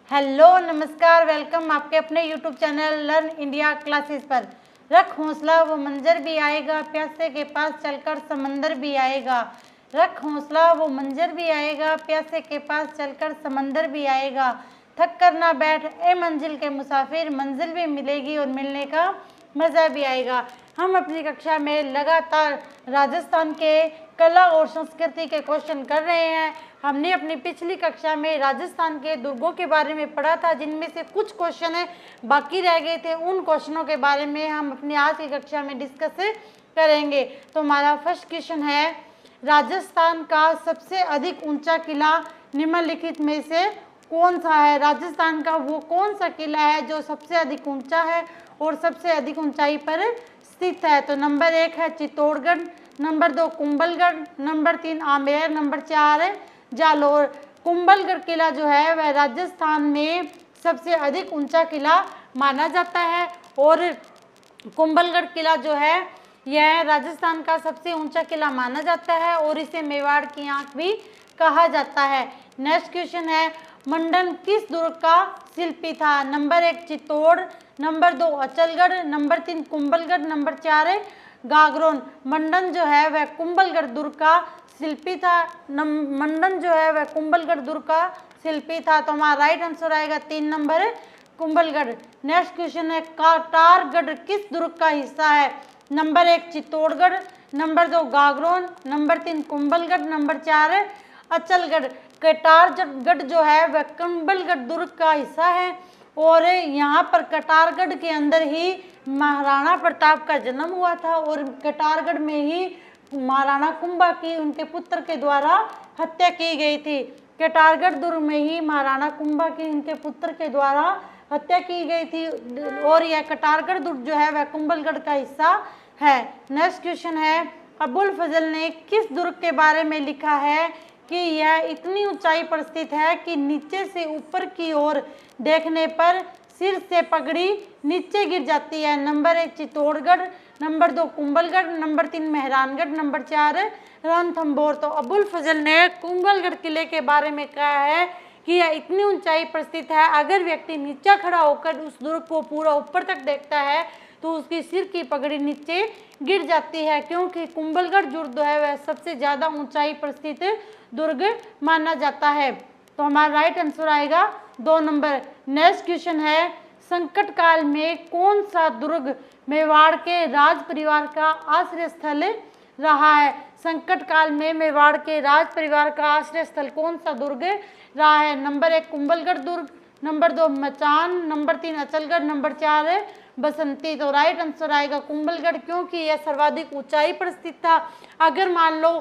Hello नमस्कार, welcome आपके अपने YouTube channel learn India classes पर। रख हौसला वो मंजर भी आएगा, प्यासे के पास चलकर समंदर भी आएगा। रख हौसला वो मंजर भी आएगा, प्यासे के पास चलकर समंदर भी आएगा। थक कर ना बैठ ए मंजिल के मुसाफिर, मंजिल भी मिलेगी और मिलने का मज़ा भी आएगा। हम अपनी कक्षा में लगातार राजस्थान के कला और संस्कृति के क्वेश्चन कर रहे हैं। हमने अपनी पिछली कक्षा में राजस्थान के दुर्गों के बारे में पढ़ा था, जिनमें से कुछ क्वेश्चन बाकी रह गए थे। उन क्वेश्चनों के बारे में हम अपनी आज की कक्षा में डिस्कस करेंगे। तो हमारा फर्स्ट क्वेश्चन है, राजस्थान का सबसे अधिक ऊंचा किला निम्नलिखित में से कौन सा है? राजस्थान का वो कौन सा किला है जो सबसे अधिक ऊंचा है और सबसे अधिक ऊंचाई पर स्थित है? तो नंबर 1 है Chittorgarh, number 2 Kumbhalgarh, number 3 Amer, number 4 Jalore. Kumbhalgarh किला जो है वह राजस्थान में सबसे अधिक ऊंचा किला माना जाता है और कुंभलगढ़ किला जो है यह राजस्थान का सबसे ऊंचा किला माना जाता है और इसे मेवाड़ की आंख भी कहा जाता है। नेक्स्ट क्वेश्चन है, मंडन किस दुर्ग का शिल्पी था? Number 1 Chittor, number 2 Achalgarh, number 3 Kumbhalgarh, number 4 Gagron. Mandan जो है वह कुंभलगढ़ दुर्ग का शिल्पी था। मंडन जो है वह कुंभलगढ़ दुर्ग का शिल्पी था। तो हमारा राइट आंसर आएगा 3 नंबर कुंभलगढ़। नेक्स्ट क्वेश्चन है, कटारगढ़ किस दुर्ग का हिस्सा है? Number 1 Chittorgarh, number 2 Gagron, number 3 Kumbhalgarh, number 4 Achalgarh. Katargarh जो है वह कुंभलगढ़ दुर्ग का हिस्सा है और यहाँ पर कटारगढ़ के अंदर ही महाराणा प्रताप का जन्म हुआ था और कटारगढ़ में ही महाराणा कुंभा की उनके पुत्र के द्वारा हत्या की गई थी। कटारगढ़ दुर्ग में ही महाराणा कुंभा की उनके पुत्र के द्वारा हत्या की गई थी और यह कटारगढ़ दुर्ग जो है वह कुंभलगढ़ का हिस्सा है। नेक्स्ट क्वेश्चन है, अबुल फजल ने किस दुर्ग के बारे में लिखा है कि यह इतनी ऊंचाई पर स्थित है कि नीचे से ऊपर की ओर देखने पर सिर से पगड़ी नीचे गिर जाती है? Number 1 Chittorgarh, number 2 Kumbhalgarh, number 3 Mehrangarh, number 4 Ranthambore. तो अबुल फजल ने कुंभलगढ़ किले के बारे में कहा है कि यह इतनी ऊंचाई पर स्थित है, अगर व्यक्ति नीचे खड़ा होकर उस दुर्ग को पूरा ऊपर तक देखता है तो उसकी सिर की पगड़ी नीचे गिर जाती है, क्योंकि कुंभलगढ़ दुर्ग जो है वह सबसे ज़्यादा ऊंचाई पर स्थित दुर्ग माना जाता है। तो हमारा राइट आंसर आएगा 2 नंबर। नेक्स्ट क्वेश्चन है, संकट काल में कौन सा दुर्ग मेवाड़ के राज परिवार का आश्रय स्थल रहा है? संकट काल में मेवाड़ के राज परिवार का आश्रय स्थल कौन सा दुर्ग रहा है? नंबर 1 कुंभलगढ़ दुर्ग, नंबर 2 मचान, नंबर 3 अचलगढ़, नंबर 4 बसंती। तो राइट आंसर आएगा कुंभलगढ़, क्योंकि यह सर्वाधिक ऊंचाई पर स्थित था। अगर मान लो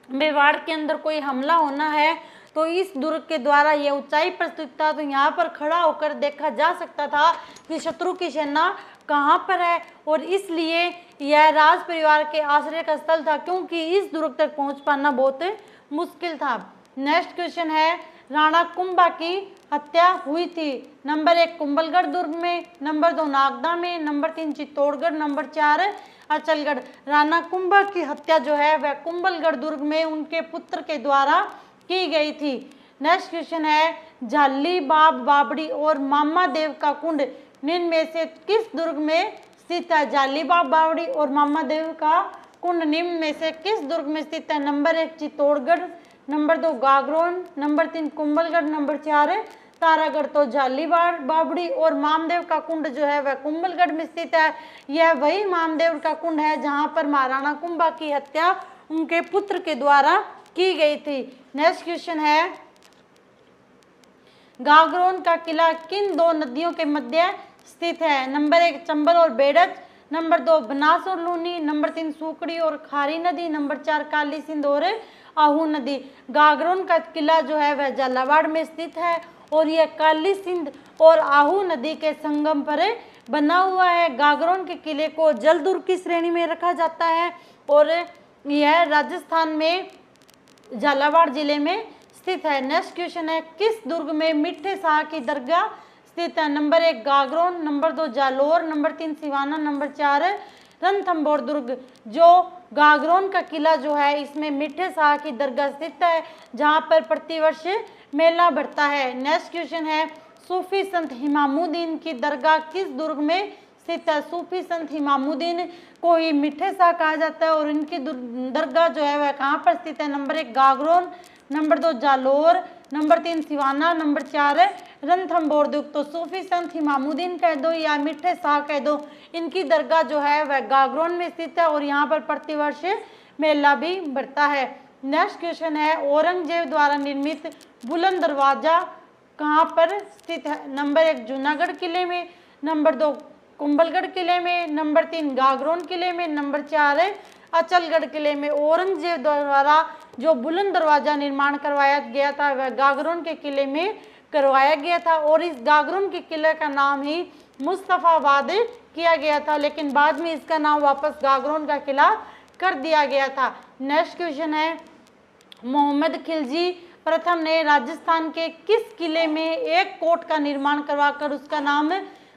मेवाड़ के अंदर कोई हमला होना है तो इस दुर्ग के द्वारा यह ऊंचाई पर स्थित था, तो यहाँ पर खड़ा होकर देखा जा सकता था कि शत्रु की सेना कहाँ पर है और इसलिए यह राज परिवार के आश्रय का स्थल था, क्योंकि इस दुर्ग तक पहुँच पाना बहुत मुश्किल था। नेक्स्ट क्वेश्चन है, राणा कुंभा की हत्या हुई थी? नंबर 1 कुंभलगढ़ दुर्ग में, नंबर 2 नागदा में, नंबर 3 चित्तौड़गढ़, नंबर 4 अचलगढ़। राणा कुंभा की हत्या जो है वह कुंभलगढ़ दुर्ग में उनके पुत्र के द्वारा की गई थी। नेक्स्ट क्वेश्चन है, झाली बाब बावड़ी और मामा देव का कुंड निम्न में से किस दुर्ग में स्थित है? झाली बाब बावड़ी और मामा देव का कुंड निम्न में से किस दुर्ग में स्थित है? Number 1 Chittorgarh, number 2 Gagron, number 3 Kumbhalgarh, number 4 Taragarh. तो झाली बावड़ी और मामदेव का कुंड जो है वह कुंभलगढ़ में स्थित है। यह वही मामदेव का कुंड है जहां पर महाराणा कुंभा की हत्या उनके पुत्र के द्वारा की गई थी। नेक्स्ट क्वेश्चन है, गागरोन का किला किन 2 नदियों के मध्य स्थित है? नंबर 1 चंबल और बेड़च, नंबर 2 बनास और लूनी, नंबर 3 सूकड़ी और खारी नदी, नंबर 4 काली सिंध और आहू नदी। गागरोन का किला जो है वह झालावाड़ में स्थित है और यह काली सिंध और आहू नदी के संगम पर बना हुआ है। गागरोन के किले को जल दुर्ग की श्रेणी में रखा जाता है और यह राजस्थान में झालावाड़ जिले में स्थित है। नेक्स्ट क्वेश्चन है, किस दुर्ग में मिठे शाह की दरगाह स्थित है? Number 1 Gagron, number 2 Jalore, number 3 Siwana, number 4 Ranthambore दुर्ग। जो गागरोन का किला जो है इसमें मिठे शाह की दरगाह स्थित है, जहां पर प्रतिवर्ष मेला बढ़ता है। नेक्स्ट क्वेश्चन है, सूफी संत इमामुद्दीन की दरगाह किस दुर्ग में स्थित है? सूफी संत इमामुद्दीन को ही मीठे शाह कहा जाता है और इनकी दरगाह जो है वह कहाँ पर स्थित है? Number 1 Gagron, number 2 Jalore, number 3 Siwana, number 4 है रणथंभौर दुर्ग। तो सूफी संत इमामुद्दीन कह दो या मीठे शाह कह दो, इनकी दरगाह जो है वह गागरोन में स्थित है और यहाँ पर प्रतिवर्ष मेला भी बढ़ता है। नेक्स्ट क्वेश्चन है, औरंगजेब द्वारा निर्मित बुलंद दरवाजा कहाँ पर स्थित है? नंबर 1 जूनागढ़ किले में, नंबर 2 कुंभलगढ़ किले में, नंबर 3 गागरोन किले में, नंबर 4 है अचलगढ़ किले में। औरंगजेब द्वारा जो बुलंद दरवाजा निर्माण करवाया गया था वह गागरोन के किले में करवाया गया था और इस गागरोन के किले का नाम ही मुस्तफाबाद किया गया था, लेकिन बाद में इसका नाम वापस गागरोन का किला कर दिया गया था। नेक्स्ट क्वेश्चन है, मोहम्मद खिलजी प्रथम ने राजस्थान के किस किले में एक कोट का निर्माण करवाकर उसका नाम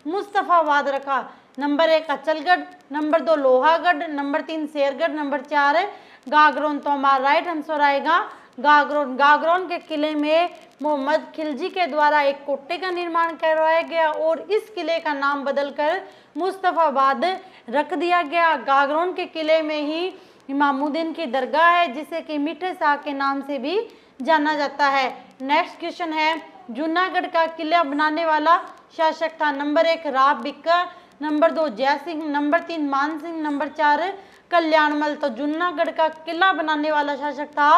मुस्तफाबाद रखा? Number 1 Achalgarh, number 2 Lohagarh, number 3 Shergarh, number 4 है गागरोन। तो हमारा राइट आंसर आएगा गागरोन। गागरोन के किले में मोहम्मद खिलजी के द्वारा एक कोटे का निर्माण करवाया गया और इस किले का नाम बदलकर मुस्तफाबाद रख दिया गया। गागरोन के किले में ही इमामुद्दीन की दरगाह है जिसे कि मीठे शाह के नाम से भी जाना जाता है। नेक्स्ट क्वेश्चन है, जूनागढ़ का किला बनाने वाला शासक था? नंबर 1 राव बिक्का, नंबर 2 जय सिंह, नंबर 3 मान सिंह, नंबर 4 कल्याणमल। तो जूनागढ़ का किला बनाने वाला शासक था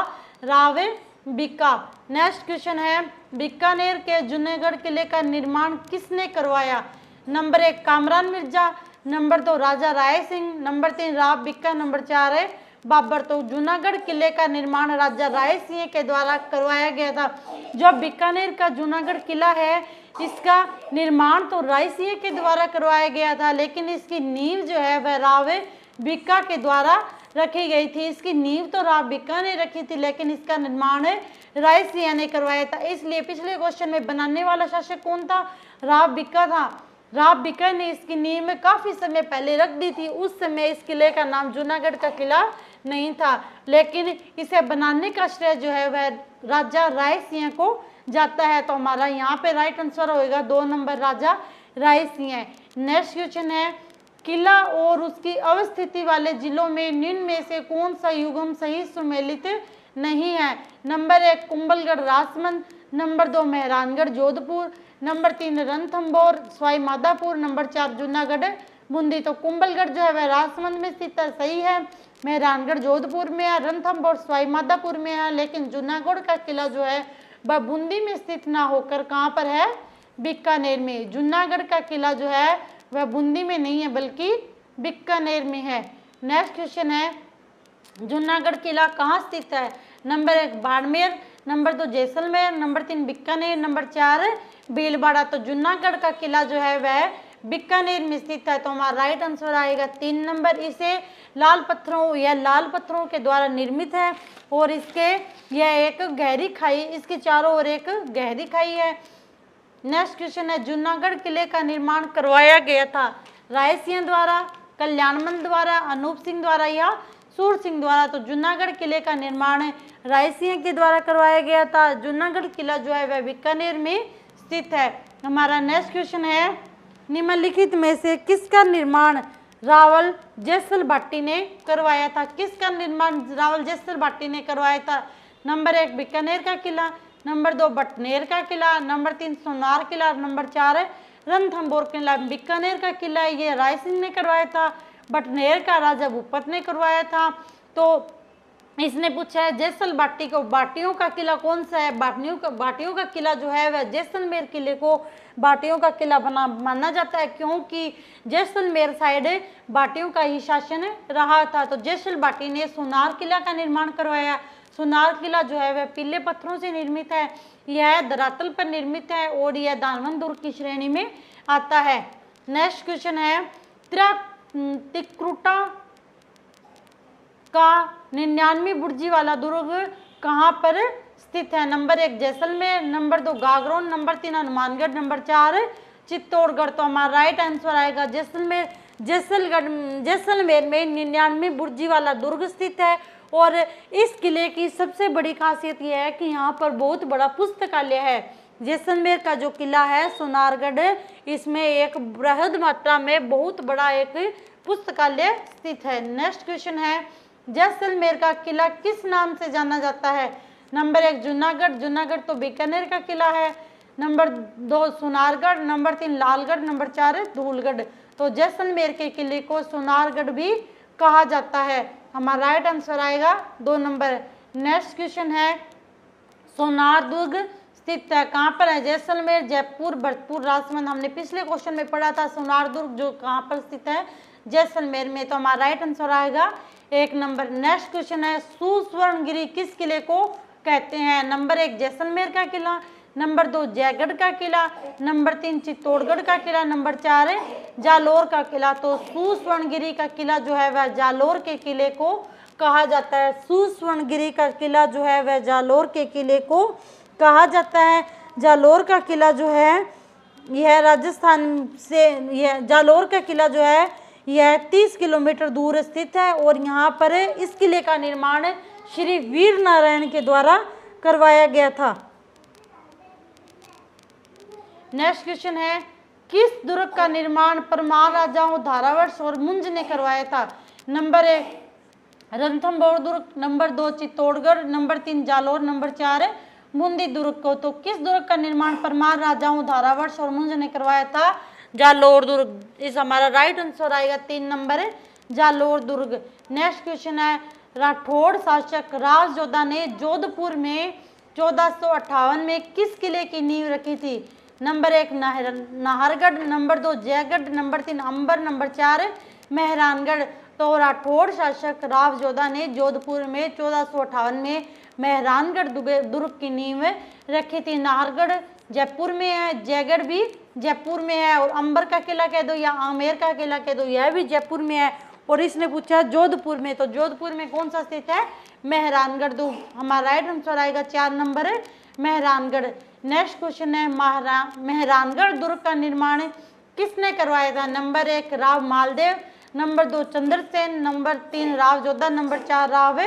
राव बिक्का। नेक्स्ट क्वेश्चन है, बीकानेर के जूनागढ़ किले का निर्माण किसने करवाया? नंबर 1 कामरान मिर्जा, नंबर 2 राजा राय सिंह, नंबर 3 राव बिक्का, नंबर 4 है बाबर। तो जूनागढ़ किले का निर्माण राजा राय सिंह के द्वारा करवाया गया था। जो बीकानेर का जूनागढ़ किला है इसका निर्माण तो राय सिंह के द्वारा करवाया गया था, लेकिन इसकी नींव जो है वह राव बिक्का के द्वारा रखी गई थी। इसकी नींव तो राव बिक्का ने रखी थी लेकिन इसका निर्माण राय सिंह ने करवाया था। इसलिए पिछले क्वेश्चन में बनाने वाला शासक कौन था? राव बिक्का था। राव बिक्का ने इसकी नींव में काफी समय पहले रख दी थी। उस समय इस किले का नाम जूनागढ़ का किला नहीं था, लेकिन इसे बनाने का श्रेय जो है वह राजा राय सिंह को जाता है। तो हमारा यहाँ पे राइट आंसर होएगा 2 नंबर राजा राय सिंह है। नेक्स्ट क्वेश्चन है, किला और उसकी अवस्थिति वाले जिलों में निम्न में से कौन सा युग्म सही सुमेलित नहीं है? Number 1 Kumbhalgarh Rajsamand, number 2 Mehrangarh Jodhpur, number 3 Ranthambore Sawai Madhopur, number 4 Junagarh Bundi. तो कुंभलगढ़ जो है वह राजमंद में स्थित है, सही है। मेहरानगढ़ जोधपुर में है, रणथंभौर सवाई माधोपुर में है, लेकिन जूनागढ़ का किला जो है वह बूंदी में स्थित ना होकर कहाँ पर है? बीकानेर में। जूनागढ़ का किला जो है वह बूंदी में नहीं है बल्कि बीकानेर में है। नेक्स्ट क्वेश्चन है, जूनागढ़ किला कहाँ स्थित है? Number 1 Barmer, number 2 Jaisalmer, number 3 Bikaner, number 4 Bhilwara. तो जूनागढ़ का किला जो है वह बीकानेर में स्थित है। तो हमारा राइट आंसर आएगा 3 नंबर। इसे लाल पत्थरों के द्वारा निर्मित है और यह एक गहरी खाई, इसके चारों ओर एक गहरी खाई है। नेक्स्ट क्वेश्चन है, जूनागढ़ किले का निर्माण करवाया गया था राय सिंह द्वारा, कल्याणमल द्वारा, अनूप सिंह द्वारा या सूर सिंह द्वारा? तो जूनागढ़ किले का निर्माण राय सिंह के द्वारा करवाया गया था। जूनागढ़ किला जो है वह बीकानेर में स्थित है। हमारा नेक्स्ट क्वेश्चन है, निम्नलिखित में से किसका निर्माण रावल जैसल भाटी ने करवाया था? किसका निर्माण रावल जैसल भाटी ने करवाया था? नंबर 1 बीकानेर का किला, नंबर 2 बटनेर का किला, नंबर 3 सोनार किला, नंबर 4 रणथंभौर किला। बीकानेर का किला ये राय सिंह ने करवाया था, बटनेर का राजा भूपत ने करवाया था। तो इसने पूछा है जैसल भाटी को भाटियों का किला कौन सा है? भाटियों का किला जो है वह जैसलमेर किले को भाटियों का किला माना जाता है, क्योंकि जैसलमेर साइड भाटियों का ही शासन रहा था। तो जैसल भाटी ने सोनार किला का निर्माण करवाया। सोनार किला जो है वह पीले पत्थरों से निर्मित है, यह धरातल पर निर्मित है और यह दानवन दुर्ग की श्रेणी में आता है। नेक्स्ट क्वेश्चन है, तिक्रुटा का 99 बुर्जी वाला दुर्ग कहाँ पर स्थित है? Number 1 Jaisalmer, number 2 Gagron, number 3 Hanumangarh, number 4 Chittorgarh. तो हमारा राइट आंसर आएगा जैसलमेर। जैसलमेर में 99 बुर्जी वाला दुर्ग स्थित है और इस किले की सबसे बड़ी खासियत यह है कि यहाँ पर बहुत बड़ा पुस्तकालय है। जैसलमेर का जो किला है सोनारगढ़, इसमें एक बृहद मात्रा में बहुत बड़ा एक पुस्तकालय स्थित है। नेक्स्ट क्वेश्चन है, जैसलमेर का किला किस नाम से जाना जाता है? नंबर 1 जूनागढ़, जूनागढ़ तो बीकानेर का किला है। Number 2 Sonargarh, number 3 Lalgarh, number 4 है धूलगढ़। तो जैसलमेर के किले को सोनारगढ़ भी कहा जाता है। हमारा राइट आंसर आएगा 2 नंबर। नेक्स्ट क्वेश्चन है, सोनारदुर्ग स्थित है कहाँ पर है? जैसलमेर, जयपुर, भरतपुर, राजसमंद। हमने पिछले क्वेश्चन में पढ़ा था सोनारदुर्ग जो कहाँ पर स्थित है? जैसलमेर में। तो हमारा राइट आंसर आएगा 1 नंबर। नेक्स्ट क्वेश्चन है, सुस्वर्णगिरी किस किले को कहते हैं? नंबर 1 जैसलमेर का किला, नंबर 2 जयगढ़ का किला, नंबर 3 चित्तौड़गढ़ का किला, नंबर 4 है जालोर का किला। तो सुस्वर्णगिरी का किला जो है वह जालोर के किले को कहा जाता है। सुस्वर्णगिरी का किला जो है वह जालोर के किले को कहा जाता है। जालोर का किला जो है यह राजस्थान से, यह जालोर का किला जो है यह 30 किलोमीटर दूर स्थित है और यहाँ पर इस किले का निर्माण श्री वीर नारायण के द्वारा करवाया गया था। नेक्स्ट क्वेश्चन है, किस दुर्ग का निर्माण परमार राजाओं धारावर्ष और मुंज ने करवाया था? नंबर 1 रणथंभौर दुर्ग, number 2 Chittorgarh, number 3 Jalore, number 4 है बूंदी दुर्ग को। तो किस दुर्ग का निर्माण परमार राजाओं धारावर्ष और मुंज ने करवाया था? जालोर दुर्ग। इस हमारा राइट आंसर आएगा 3 नंबर है जालोर दुर्ग। नेक्स्ट क्वेश्चन है, राठौड़ शासक राज जोधा ने जोधपुर में 1458 में किस किले की नींव रखी थी? Number 1 Nahargarh, number 2 Jaigarh, number 3 अंबर, नंबर 4 मेहरानगढ़। तो राठौड़ शासक राव जोधा ने जोधपुर में 1458 में मेहरानगढ़ दुर्ग की नींव रखी थी। नाहरगढ़ जयपुर में है, जयगढ़ भी जयपुर में है और अंबर का किला कह दो या आमेर का किला कह दो, यह भी जयपुर में है। और इसने पूछा जोधपुर में, तो जोधपुर में कौन सा स्थित है? मेहरानगढ़ दुर्ग। हमारा राइट आंसर आएगा 4 नंबर है मेहरानगढ़। नेक्स्ट क्वेश्चन है, मेहरानगढ़ दुर्ग का निर्माण किसने करवाया था? Number 1 Rao Maldev, number 2 Chandrasen, number 3 Rao Jodha, number 4 Rao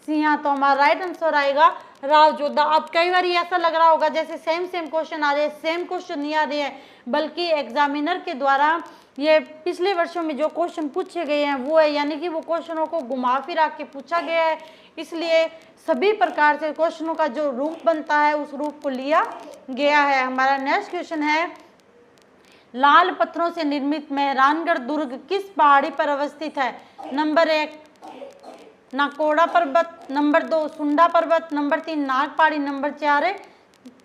Sinha. तो हमारा राइट आंसर आएगा राव जोधा। अब कई बार ऐसा लग रहा होगा जैसे सेम क्वेश्चन आ रहे हैं, सेम क्वेश्चन नहीं आ रहे हैं, बल्कि एग्जामिनर के द्वारा ये पिछले वर्षों में जो क्वेश्चन पूछे गए हैं वो है, यानी कि वो क्वेश्चनों को घुमा फिरा के पूछा गया है। इसलिए सभी प्रकार से क्वेश्चनों का जो रूप बनता है उस रूप को लिया गया है। हमारा नेक्स्ट क्वेश्चन है, लाल पत्थरों से निर्मित मेहरानगढ़ दुर्ग किस पहाड़ी पर अवस्थित है? नंबर 1 नाकोड़ा पर्वत, नंबर 2 सुंडा पर्वत, नंबर 3 नाग पहाड़ी, नंबर 4 है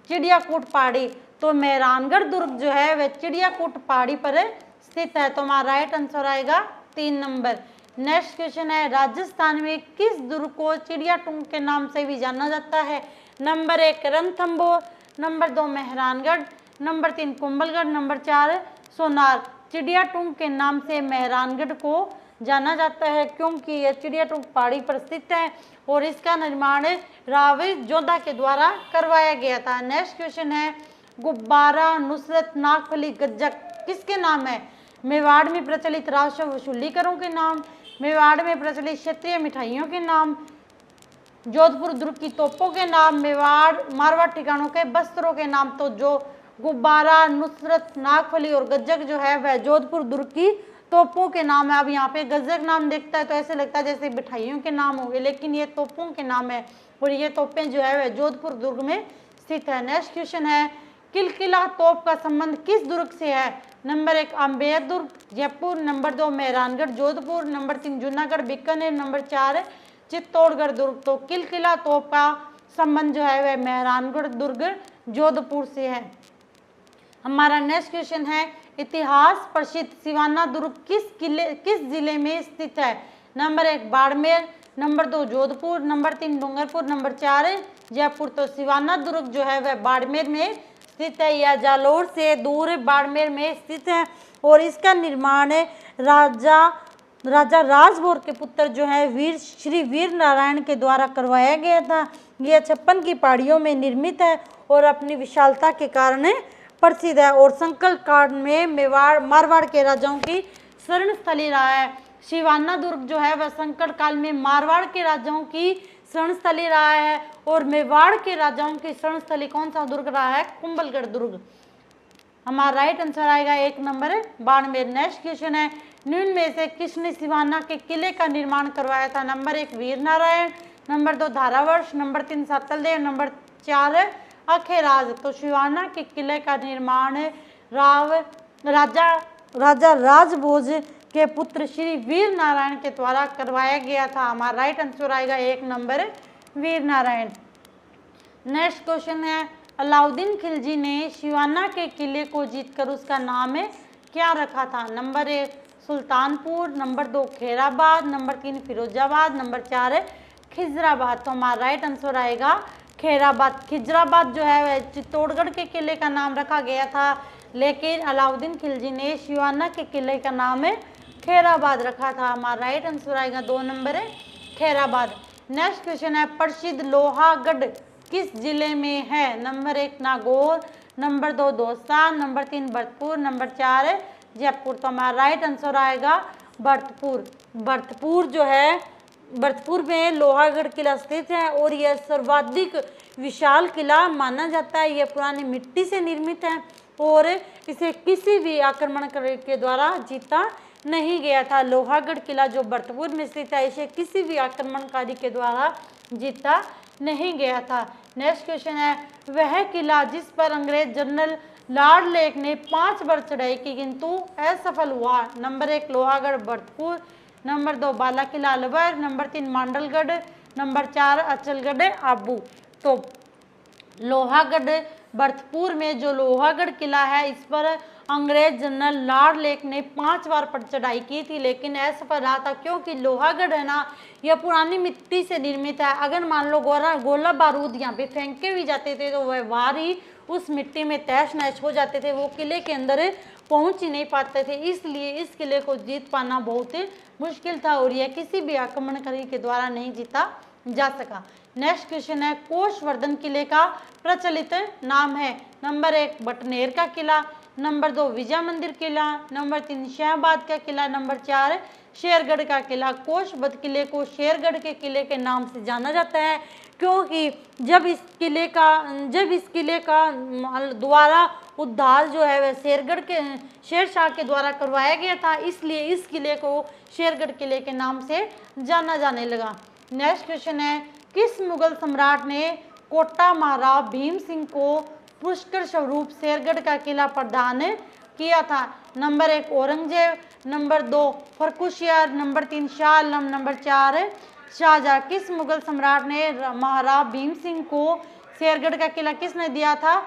चिड़ियाकूट पहाड़ी। तो मेहरानगढ़ दुर्ग जो है वह चिड़ियाकूट पहाड़ी पर स्थित है। तो हमारा राइट आंसर आएगा 3 नंबर। नेक्स्ट क्वेश्चन है, राजस्थान में किस दुर्ग को चिड़ियाटूंग के नाम से भी जाना जाता है? Number 1 Ranthambore, number 2 Mehrangarh, number 3 Kumbhalgarh, number 4 सोनार। चिड़ियाटूंग के नाम से मेहरानगढ़ को जाना जाता है क्योंकि यह चिड़ियाटूंग पहाड़ी पर स्थित है और इसका निर्माण राव जोधा के द्वारा करवाया गया था। नेक्स्ट क्वेश्चन है, गुब्बारा, नुसरत, नागफली, गज्जक किसके नाम है? मेवाड़ में प्रचलित राजस्व वसूलीकरों के नाम, मेवाड़ में प्रचलित क्षेत्रीय मिठाइयों के नाम, जोधपुर दुर्ग की तोपों के नाम, मारवाड़ ठिकानों के वस्त्रों के नाम। तो जो गुब्बारा, नुसरत, नागफली और गज्जक जो है वह जोधपुर दुर्ग की तोपों के नाम है। अब यहाँ पे गज्जक नाम देखता है तो ऐसे लगता है जैसे मिठाइयों के नाम हो गए, लेकिन ये तोपों के नाम है और ये तोपें जो है वह जोधपुर दुर्ग में स्थित है। नेक्स्ट क्वेश्चन है, किलकिला तोप का संबंध किस दुर्ग से है? नंबर 1 अम्बेर दुर्ग Jaipur, number 2 Mehrangarh Jodhpur, number 3 Junagarh Bikaner, number 4 Chittorgarh दुर्ग। तो किलकिला तोप का संबंध जो है वह मेहरानगढ़ दुर्ग जोधपुर से है। हमारा नेक्स्ट क्वेश्चन है, इतिहास प्रसिद्ध सिवाना दुर्ग किस जिले में स्थित है? Number 1 Barmer, number 2 Jodhpur, number 3 Dungarpur, number 4 Jaipur. तो सिवाना दुर्ग जो है वह बाड़मेर में स्थित है या जालोर से दूर बाड़मेर में स्थित है और इसका निर्माण राजा राजभोर के पुत्र जो है श्री वीर नारायण के द्वारा करवाया गया था। यह 56 की पहाड़ियों में निर्मित है और अपनी विशालता के कारण प्रसिद्ध है और संकल काल में मारवाड़ के राजाओं की शरण स्थली रहा है। सिवाना दुर्ग जो है वह संकट काल में मारवाड़ के राजाओं की शरणस्थली रहा है, और मेवाड़ के राजाओं की शरणस्थली कौन सा दुर्ग रहा है? कुंभलगढ़ दुर्ग। हमारा राइट आंसर आएगा 1 नंबर बाड़मेर। नेक्स्ट क्वेश्चन है, निम्न में से किसने सिवाना के किले का निर्माण करवाया था? Number 1 Veer Narayan, number 2 Dharavarsh, number 3 Sataldev, number 4 Akheraj. तो सिवाना के किले का निर्माण राजा राजभोज के पुत्र श्री वीर नारायण के द्वारा करवाया गया था। हमारा राइट आंसर आएगा 1 number Veer Narayan. Next question है, अलाउद्दीन खिलजी ने सिवाना के किले को जीतकर उसका नाम क्या रखा था? Number 1 Sultanpur, number 2 Khairabad, number 3 Firozabad, number 4 Khizrabad. तो हमारा राइट आंसर आएगा खैराबाद। खिजराबाद जो है वह चित्तौड़गढ़ के किले का नाम रखा गया था, लेकिन अलाउद्दीन खिलजी ने सिवाना के किले का नाम खैराबाद रखा था। हमारा राइट आंसर आएगा 2 नंबर खैराबाद। नेक्स्ट क्वेश्चन है, प्रसिद्ध लोहागढ़ किस जिले में है? Number 1 Nagaur, number 2 Dausa, number 3 Bharatpur, number 4 Jaipur. तो हमारा राइट आंसर आएगा भरतपुर। भरतपुर जो है, भरतपुर में लोहागढ़ किला स्थित है और यह सर्वाधिक विशाल किला माना जाता है। यह पुरानी मिट्टी से निर्मित है और इसे किसी भी आक्रमणकारी के द्वारा जीता नहीं गया था। लोहागढ़ किला जो भरतपुर में स्थित है, इसे किसी भी आक्रमणकारी के द्वारा जीता नहीं गया था। नेक्स्ट क्वेश्चन है, वह किला जिस पर अंग्रेज जनरल लॉर्ड लेक ने 5 बार चढ़ाई की किंतु असफल हुआ? नंबर 1 लोहागढ़ भरतपुर, नंबर 2 बाला किला अलवर, नंबर 3 मांडलगढ़, नंबर 4 अचलगढ़ आबू। तो लोहागढ़ भरतपुर में जो लोहागढ़ किला है, इस पर अंग्रेज जनरल लॉर्ड लेक ने 5 बार पर चढ़ाई की थी, लेकिन असफल रहा था, क्योंकि लोहागढ़ है ना, यह पुरानी मिट्टी से निर्मित है। अगर मान लो गोला बारूद यहाँ पे फेंके भी जाते थे तो वह बाहर ही उस मिट्टी में तहस नहस हो जाते थे, वो किले के अंदर पहुंच ही नहीं पाते थे। इसलिए इस किले को जीत पाना बहुत मुश्किल था और यह किसी भी आक्रमणकारी के द्वारा नहीं जीता जा सका। नेक्स्ट क्वेश्चन है, कोषवर्धन किले का प्रचलित नाम है? नंबर 1 बटनेर का किला, नंबर 2 विजय मंदिर किला, नंबर 3 शाहबाद का किला, नंबर 4 शेरगढ़ का किला। कोषवर्धन किले को शेरगढ़ के किले के नाम से जाना जाता है, क्योंकि जब इस किले का द्वारा उद्धार जो है वह शेरशाह के द्वारा करवाया गया था, इसलिए इस किले को शेरगढ़ किले के नाम से जाना जाने लगा। नेक्स्ट क्वेश्चन है, किस मुगल सम्राट ने कोटा महाराव भीम सिंह को पुरस्कार स्वरूप शेरगढ़ का किला प्रदान किया था? Number 1 Aurangzeb, number 2 Farrukhsiyar, number 3 Shah Alam, number 4 Shahjahan. किस मुगल सम्राट ने महाराव भीम सिंह को शेरगढ़ का किला किसने दिया था?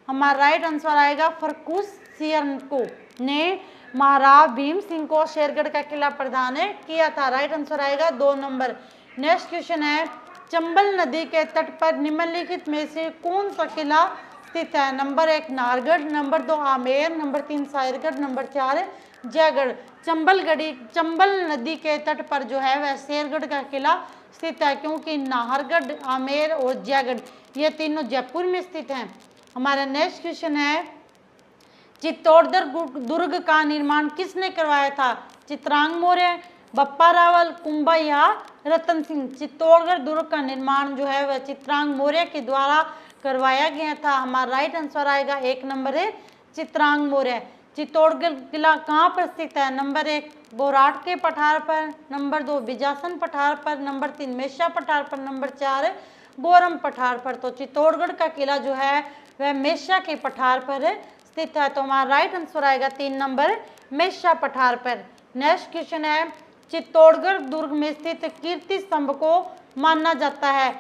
हमारा राइट आंसर आएगा फर्रुखशियार को ने महाराव भीम सिंह को शेरगढ़ का किला प्रदान किया था। राइट आंसर आएगा 2 नंबर। नेक्स्ट क्वेश्चन है, चंबल नदी के तट पर निम्नलिखित में से कौन सा किला स्थित है? Number 1 Nahargarh, number 2 Amer, number 3 Sahirgarh, number 4 Jaigarh. Chambal नदी के तट पर जो है वह शेरगढ़ का किला स्थित है, क्योंकि नाहरगढ़, आमेर और जयगढ़ ये तीनों जयपुर में स्थित हैं। हमारा नेक्स्ट क्वेश्चन है, चित्तौड़गढ़ दुर्ग का निर्माण किसने करवाया था? चित्रांग मौर्य, बप्पा रावल, कुंभा या रतन सिंह। चित्तौड़गढ़ दुर्ग का निर्माण जो है वह चित्रांग मौर्य के द्वारा करवाया गया था। हमारा राइट आंसर आएगा 1 नंबर है चित्रांग मौर्य। चित्तौड़गढ़ किला कहाँ पर स्थित है? नंबर 1 बोराट के पठार पर, नंबर 2 बिजासन पठार पर, नंबर 3 मेषा पठार पर, नंबर 4 गोरम पठार पर। तो चित्तौड़गढ़ का किला जो है वह मेषा के पठार पर स्थित है। तो हमारा राइट आंसर आएगा 3 नंबर मेषा पठार पर। नेक्स्ट क्वेश्चन है, चित्तौड़गढ़ दुर्ग में स्थित कीर्ति स्तंभ को माना जाता है?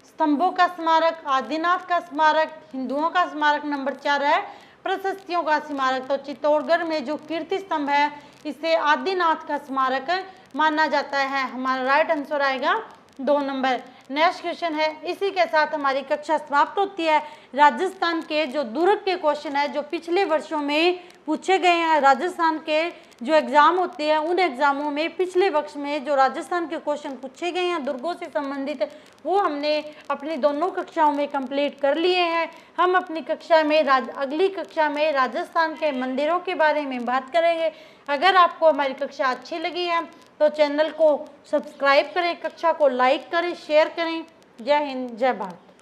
स्तंभों का स्मारक, आदिनाथ का स्मारक, हिंदुओं का स्मारक, नंबर 4 है प्रशस्तियों का स्मारक। तो चित्तौड़गढ़ में जो कीर्ति स्तंभ है इसे आदिनाथ का स्मारक माना जाता है। हमारा राइट आंसर आएगा 2 नंबर। नेक्स्ट क्वेश्चन है, इसी के साथ हमारी कक्षा समाप्त होती है। राजस्थान के जो दुर्ग के क्वेश्चन है जो पिछले वर्षों में पूछे गए हैं। राजस्थान के जो एग्ज़ाम होते हैं उन एग्ज़ामों में पिछले वर्ष में जो राजस्थान के क्वेश्चन पूछे गए हैं दुर्गों से संबंधित, वो हमने अपनी दोनों कक्षाओं में कंप्लीट कर लिए हैं। हम अपनी कक्षा में अगली कक्षा में राजस्थान के मंदिरों के बारे में बात करेंगे। अगर आपको हमारी कक्षा अच्छी लगी है तो चैनल को सब्सक्राइब करें, कक्षा को लाइक करें, शेयर करें। जय हिंद, जय भारत।